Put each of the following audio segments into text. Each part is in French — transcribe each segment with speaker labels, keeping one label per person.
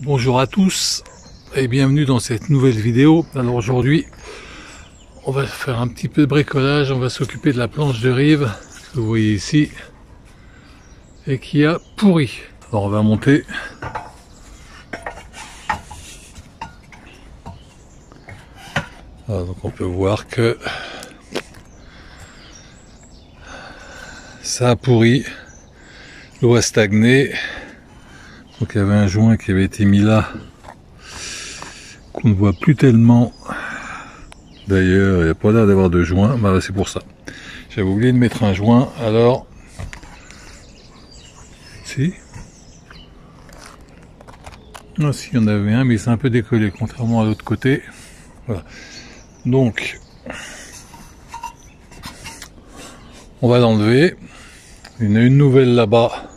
Speaker 1: Bonjour à tous et bienvenue dans cette nouvelle vidéo. Alors aujourd'hui on va faire un petit peu de bricolage, on va s'occuper de la planche de rive que vous voyez ici et qui a pourri. Alors on va monter. Alors, donc on peut voir que ça a pourri, l'eau a stagné. Donc il y avait un joint qui avait été mis là, qu'on ne voit plus tellement. D'ailleurs, il n'y a pas l'air d'avoir de joint, bah, c'est pour ça. J'avais oublié de mettre un joint, alors... Si. Ah si, il y en avait un, mais c'est un peu décollé, contrairement à l'autre côté. Voilà. Donc, on va l'enlever. Il y en a une nouvelle là-bas,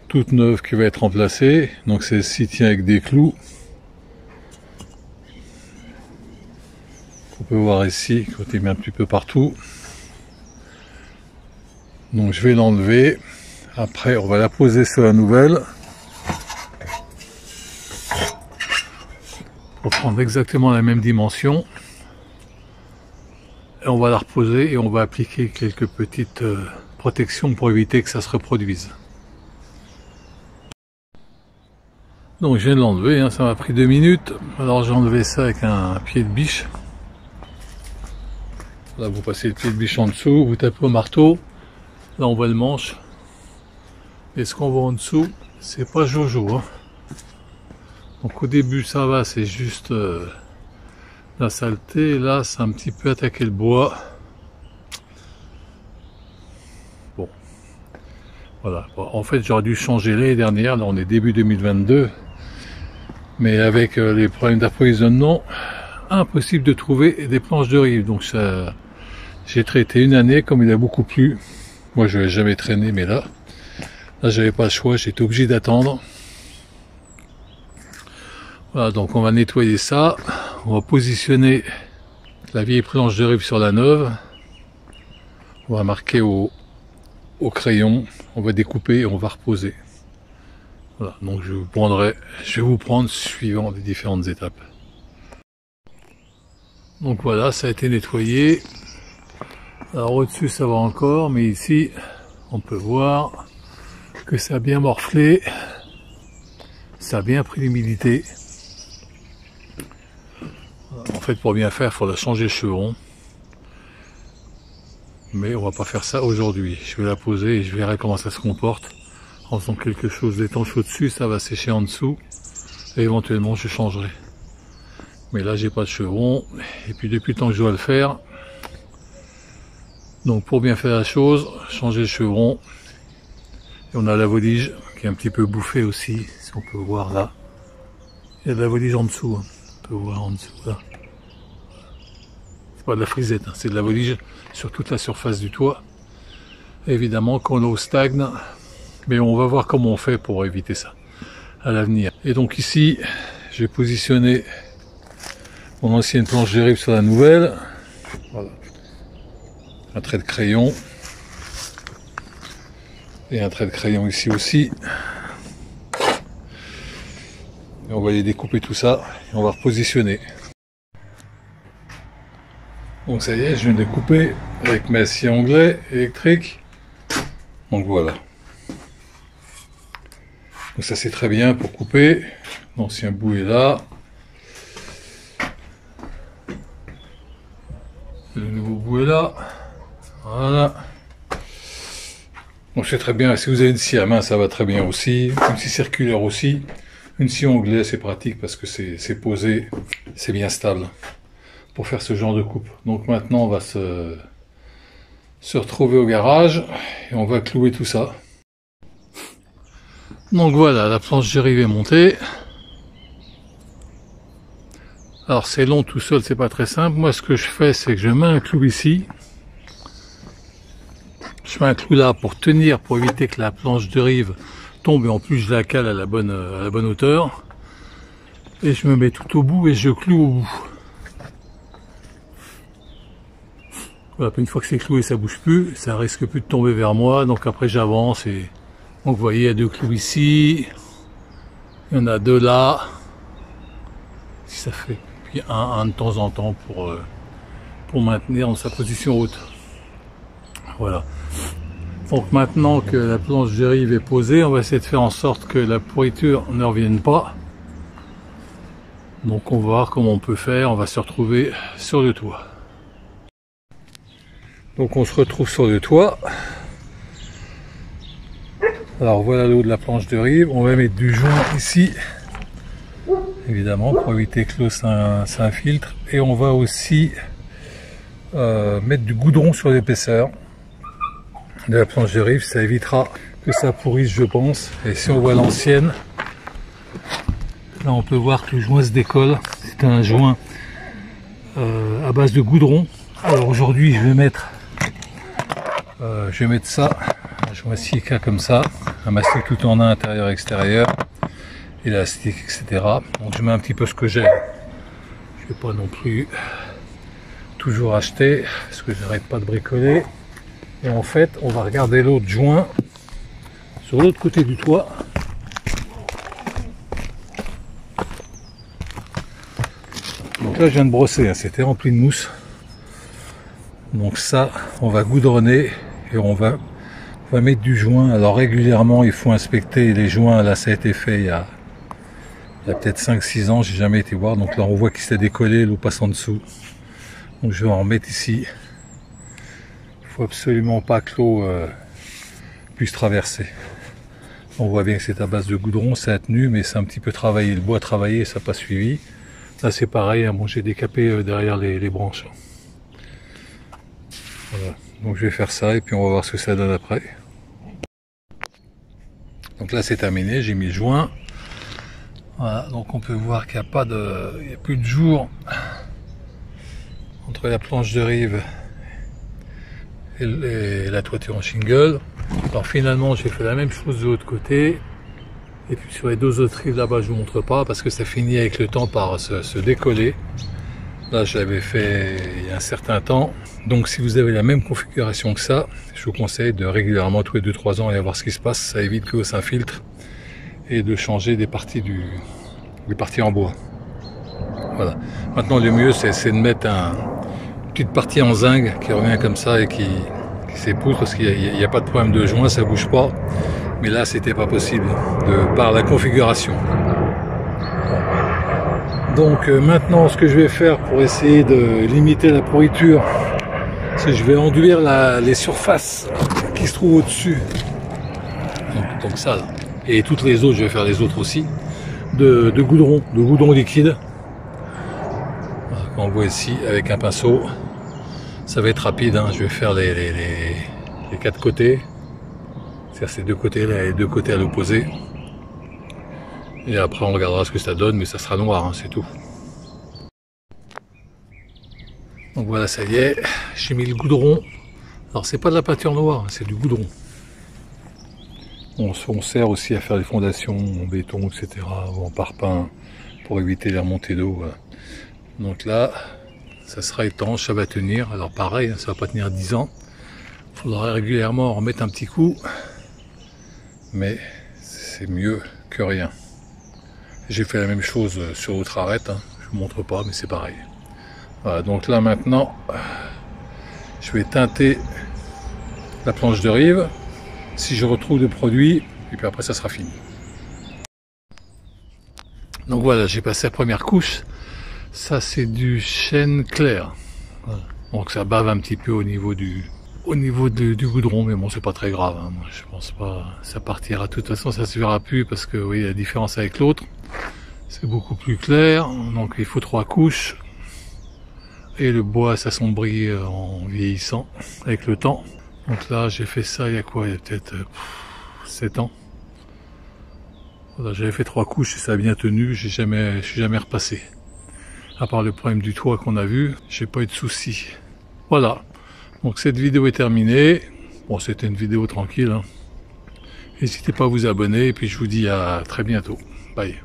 Speaker 1: toute neuve, qui va être remplacée. Donc celle-ci tient avec des clous. On peut voir ici, côté met un petit peu partout. Donc je vais l'enlever. Après, on va la poser sur la nouvelle. Pour prendre exactement la même dimension. Et on va la reposer et on va appliquer quelques petites protections pour éviter que ça se reproduise. Donc je viens de l'enlever, hein, ça m'a pris 2 minutes. Alors j'ai enlevé ça avec un pied de biche. Là vous passez le pied de biche en dessous, vous tapez au marteau. Là on voit le manche. Et ce qu'on voit en dessous, c'est pas Jojo. Hein. Donc au début ça va, c'est juste la saleté. Là c'est un petit peu attaqué le bois. Bon. Voilà. Bon, en fait j'aurais dû changer l'année dernière. Là on est début 2022. Mais avec les problèmes d'approvisionnement, impossible de trouver des planches de rive. Donc ça, j'ai traité une année comme il a beaucoup plu. Moi je n'avais jamais traîné, mais là j'avais pas le choix, j'étais obligé d'attendre. Voilà, donc on va nettoyer ça. On va positionner la vieille planche de rive sur la neuve. On va marquer au crayon. On va découper et on va reposer. Voilà, donc je vais vous prendre suivant les différentes étapes. Donc voilà, ça a été nettoyé. Alors au-dessus ça va encore, mais ici on peut voir que ça a bien morflé. Ça a bien pris l'humidité. En fait, pour bien faire, il faudra changer le chevron. Mais on va pas faire ça aujourd'hui. Je vais la poser et je verrai comment ça se comporte. En faisant quelque chose d'étanche au-dessus, ça va sécher en dessous. Et éventuellement, je changerai. Mais là, j'ai pas de chevron. Et puis, depuis le temps que je dois le faire. Donc, pour bien faire la chose, changer le chevron. Et on a la volige qui est un petit peu bouffée aussi. Si on peut voir là. Il y a de la volige en dessous. Hein. On peut voir en dessous là. C'est pas de la frisette, hein. C'est de la volige sur toute la surface du toit. Évidemment, quand l'eau stagne. Mais on va voir comment on fait pour éviter ça à l'avenir. Et donc ici, je vais positionner mon ancienne planche de rive sur la nouvelle. Voilà. Un trait de crayon. Et un trait de crayon ici aussi. Et on va aller découper tout ça et on va repositionner. Donc ça y est, je viens de découper avec mes scie anglais électriques. Donc voilà. Donc ça c'est très bien pour couper. L'ancien bout est là. Le nouveau bout est là. Voilà. Donc c'est très bien. Si vous avez une scie à main, ça va très bien aussi. Une scie circulaire aussi. Une scie anglaise, c'est pratique parce que c'est posé, c'est bien stable pour faire ce genre de coupe. Donc maintenant on va se retrouver au garage et on va clouer tout ça. Donc voilà, la planche de rive est montée. Alors c'est long tout seul, c'est pas très simple. Moi ce que je fais, c'est que je mets un clou ici. Je mets un clou là pour tenir, pour éviter que la planche de rive tombe, et en plus je la cale à la bonne hauteur. Et je me mets tout au bout et je cloue au bout. Voilà, une fois que c'est cloué, ça bouge plus, ça risque plus de tomber vers moi. Donc après j'avance et donc vous voyez, il y a 2 clous ici. Il y en a deux là, si ça fait, puis un de temps en temps pour maintenir dans sa position haute. Voilà. Donc maintenant que la planche de rive est posée, on va essayer de faire en sorte que la pourriture ne revienne pas. Donc on va voir comment on peut faire, on va se retrouver sur le toit. Donc on se retrouve sur le toit. Alors voilà le haut de la planche de rive, on va mettre du joint ici, évidemment pour éviter que l'eau s'infiltre. Et on va aussi mettre du goudron sur l'épaisseur de la planche de rive, ça évitera que ça pourrisse je pense. Et si on voit l'ancienne, là on peut voir que le joint se décolle, c'est un joint à base de goudron. Alors aujourd'hui je vais mettre ça, un joint silica comme ça, un mastic tout en un intérieur extérieur, élastique etc. Donc je mets un petit peu ce que j'ai, je vais pas non plus toujours acheter parce que je n'arrête pas de bricoler. Et en fait, on va regarder l'autre joint sur l'autre côté du toit. Donc là, je viens de brosser, hein, c'était rempli de mousse. Donc ça, on va goudronner et on va mettre du joint. Alors régulièrement, il faut inspecter les joints. Là, ça a été fait il y a peut-être 5-6 ans, j'ai jamais été voir. Donc là, on voit qu'il s'est décollé, l'eau passe en dessous. Donc je vais en mettre ici. Il faut absolument pas que l'eau puisse traverser. On voit bien que c'est à base de goudron, ça a tenu, mais c'est un petit peu travaillé. Le bois travaillé, ça n'a pas suivi. Là c'est pareil, hein, bon, j'ai décapé derrière les branches. Voilà. Donc je vais faire ça et puis on va voir ce que ça donne après. Donc là c'est terminé, j'ai mis le joint. Voilà, donc on peut voir qu'il n'y a pas de, il n'y a plus de jour entre la planche de rive et la toiture en shingle. Alors finalement j'ai fait la même chose de l'autre côté, et puis sur les deux autres rives là-bas je vous montre pas parce que ça finit avec le temps par se décoller. Là je l'avais fait il y a un certain temps, donc si vous avez la même configuration que ça, je vous conseille de régulièrement tous les 2-3 ans aller voir ce qui se passe, ça évite que l'eau s'infiltre, et de changer des parties en bois. Voilà. Maintenant le mieux c'est de mettre une petite partie en zinc qui revient comme ça et qui s'épouse, parce qu'il n'y a pas de problème de joint, ça bouge pas. Mais là c'était pas possible par la configuration. Donc maintenant ce que je vais faire pour essayer de limiter la pourriture, c'est que je vais enduire les surfaces qui se trouvent au-dessus. Donc ça, et toutes les autres, je vais faire les autres aussi, de goudron liquide. Voilà, on voit ici avec un pinceau. Ça va être rapide, hein. Je vais faire les 4 côtés. C'est-à-dire ces deux côtés là et les deux côtés à l'opposé. Et après on regardera ce que ça donne, mais ça sera noir, hein, c'est tout. Donc voilà, ça y est, j'ai mis le goudron. Alors c'est pas de la peinture noire, c'est du goudron. On sert aussi à faire des fondations en béton, etc. ou en parpaing pour éviter les remontées d'eau. Voilà. Donc là, ça sera étanche, ça va tenir. Alors pareil, ça va pas tenir 10 ans. Il faudra régulièrement en remettre un petit coup. Mais c'est mieux que rien. J'ai fait la même chose sur l'autre arête. Hein. Je vous montre pas, mais c'est pareil. Voilà, donc là maintenant, je vais teinter la planche de rive. Si je retrouve des produits, et puis après ça sera fini. Donc voilà, j'ai passé la première couche. Ça c'est du chêne clair. Voilà. Donc ça bave un petit peu au niveau du goudron, mais bon c'est pas très grave. Hein. Moi, je pense pas, ça partira. De toute façon ça se verra plus parce que oui, la différence avec l'autre, c'est beaucoup plus clair. Donc il faut 3 couches. Et le bois s'assombrit en vieillissant avec le temps. Donc là j'ai fait ça il y a quoi? Il y a peut-être 7 ans. Voilà, j'avais fait 3 couches et ça a bien tenu, je suis jamais repassé. À part le problème du toit qu'on a vu, j'ai pas eu de soucis. Voilà, donc cette vidéo est terminée. Bon, c'était une vidéo tranquille. Hein. N'hésitez pas à vous abonner et puis je vous dis à très bientôt. Bye.